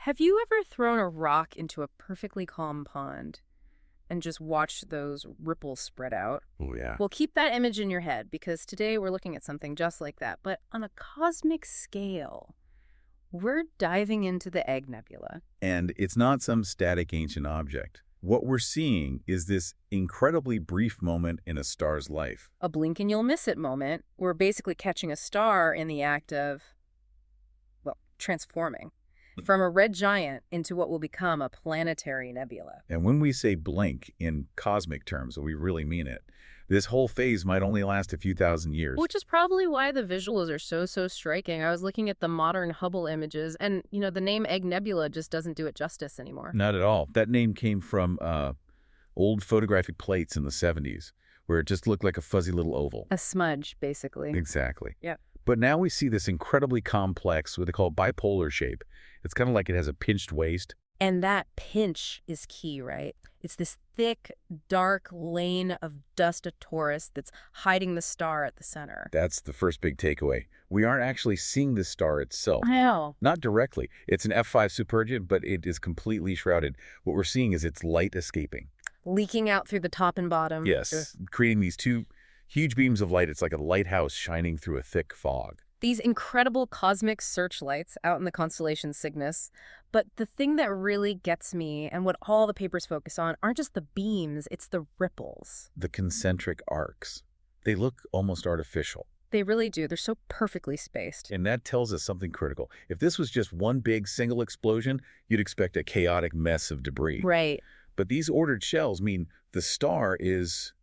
Have you ever thrown a rock into a perfectly calm pond and just watched those ripples spread out? Oh, yeah. Well, keep that image in your head because today we're looking at something just like that, but on a cosmic scale. We're diving into the Egg Nebula. And it's not some static ancient object. What we're seeing is this incredibly brief moment in a star's life. A blink and you'll miss it moment. We're basically catching a star in the act of, well, transforming from a red giant into what will become a planetary nebula. And when we say blink in cosmic terms, we really mean it. This whole phase might only last a few thousand years. Which is probably why the visuals are so striking. I was looking at the modern Hubble images, and, the name Egg Nebula just doesn't do it justice anymore. Not at all. That name came from old photographic plates in the 70s, where it just looked like a fuzzy little oval. A smudge, basically. Exactly. Yeah. But now we see this incredibly complex, what they call bipolar shape. It's kind of like it has a pinched waist. And that pinch is key, right? It's this thick, dark lane of dust of Taurus that's hiding the star at the center. That's the first big takeaway. We aren't actually seeing the star itself. I know. Not directly. It's an F5 supergiant, but it is completely shrouded. What we're seeing is its light escaping. Leaking out through the top and bottom. Yes, creating these two huge beams of light. It's like a lighthouse shining through a thick fog. These incredible cosmic searchlights out in the constellation Cygnus. But the thing that really gets me, and what all the papers focus on, aren't just the beams, it's the ripples. The concentric arcs. They look almost artificial. They really do. They're so perfectly spaced. And that tells us something critical. If this was just one big single explosion, you'd expect a chaotic mess of debris. Right. But these ordered shells mean the star is,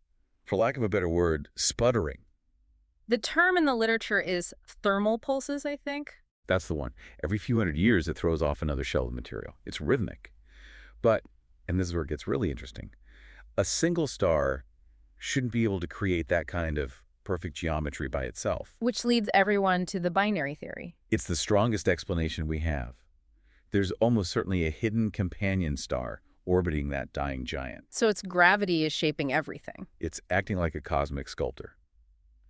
for lack of a better word, sputtering. The term in the literature is thermal pulses, I think. That's the one. Every few hundred years, it throws off another shell of material. It's rhythmic. But, and this is where it gets really interesting, a single star shouldn't be able to create that kind of perfect geometry by itself. Which leads everyone to the binary theory. It's the strongest explanation we have. There's almost certainly a hidden companion star orbiting that dying giant. So its gravity is shaping everything. It's acting like a cosmic sculptor.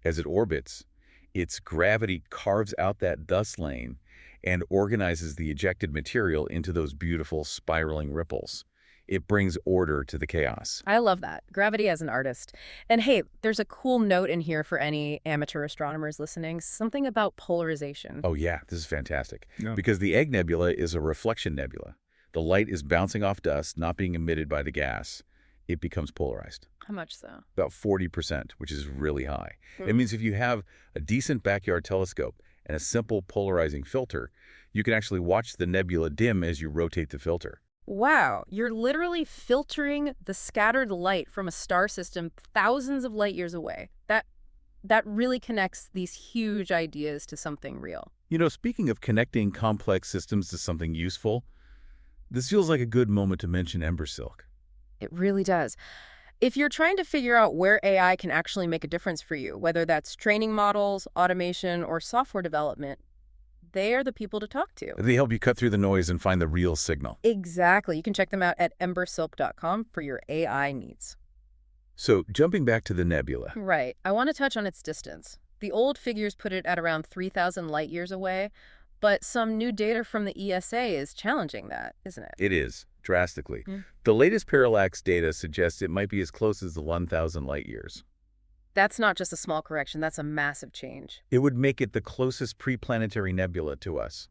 As it orbits, its gravity carves out that dust lane and organizes the ejected material into those beautiful spiraling ripples. It brings order to the chaos. I love that. Gravity as an artist. And hey, there's a cool note in here for any amateur astronomers listening. Something about polarization. Oh yeah, this is fantastic. Yeah. Because the Egg Nebula is a reflection nebula. The light is bouncing off dust, not being emitted by the gas. It becomes polarized. How much so? About 40%, which is really high. It means if you have a decent backyard telescope and a simple polarizing filter, you can actually watch the nebula dim as you rotate the filter. Wow, you're literally filtering the scattered light from a star system thousands of light years away. That really connects these huge ideas to something real. Speaking of connecting complex systems to something useful, this feels like a good moment to mention Embersilk. It really does. If you're trying to figure out where AI can actually make a difference for you, whether that's training models, automation, or software development, they are the people to talk to. They help you cut through the noise and find the real signal. Exactly. You can check them out at embersilk.com for your AI needs. So, jumping back to the nebula. Right. I want to touch on its distance. The old figures put it at around 3,000 light years away, but some new data from the ESA is challenging that, isn't it? It is, drastically. Mm. The latest parallax data suggests it might be as close as the 1,000 light years. That's not just a small correction, that's a massive change. It would make it the closest pre-planetary nebula to us,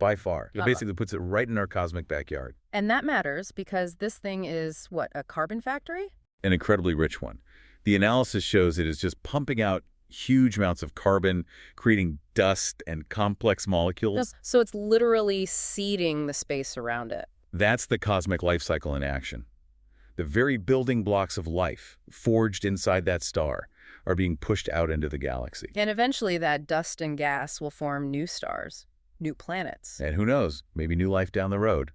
by far. It basically puts it right in our cosmic backyard. And that matters because this thing is, what, a carbon factory? An incredibly rich one. The analysis shows it is just pumping out huge amounts of carbon, creating dust and complex molecules. So it's literally seeding the space around it. That's the cosmic life cycle in action. The very building blocks of life, forged inside that star, are being pushed out into the galaxy. And eventually that dust and gas will form new stars, new planets. And who knows, maybe new life down the road.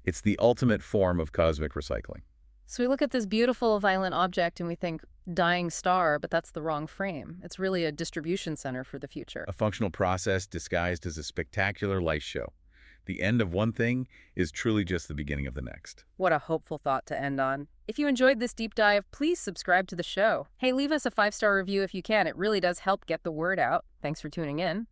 It's the ultimate form of cosmic recycling. So we look at this beautiful violent object and we think, dying star, but that's the wrong frame. It's really a distribution center for the future. A functional process disguised as a spectacular light show. The end of one thing is truly just the beginning of the next. What a hopeful thought to end on. If you enjoyed this deep dive, please subscribe to the show. Hey, leave us a 5-star review if you can. It really does help get the word out. Thanks for tuning in.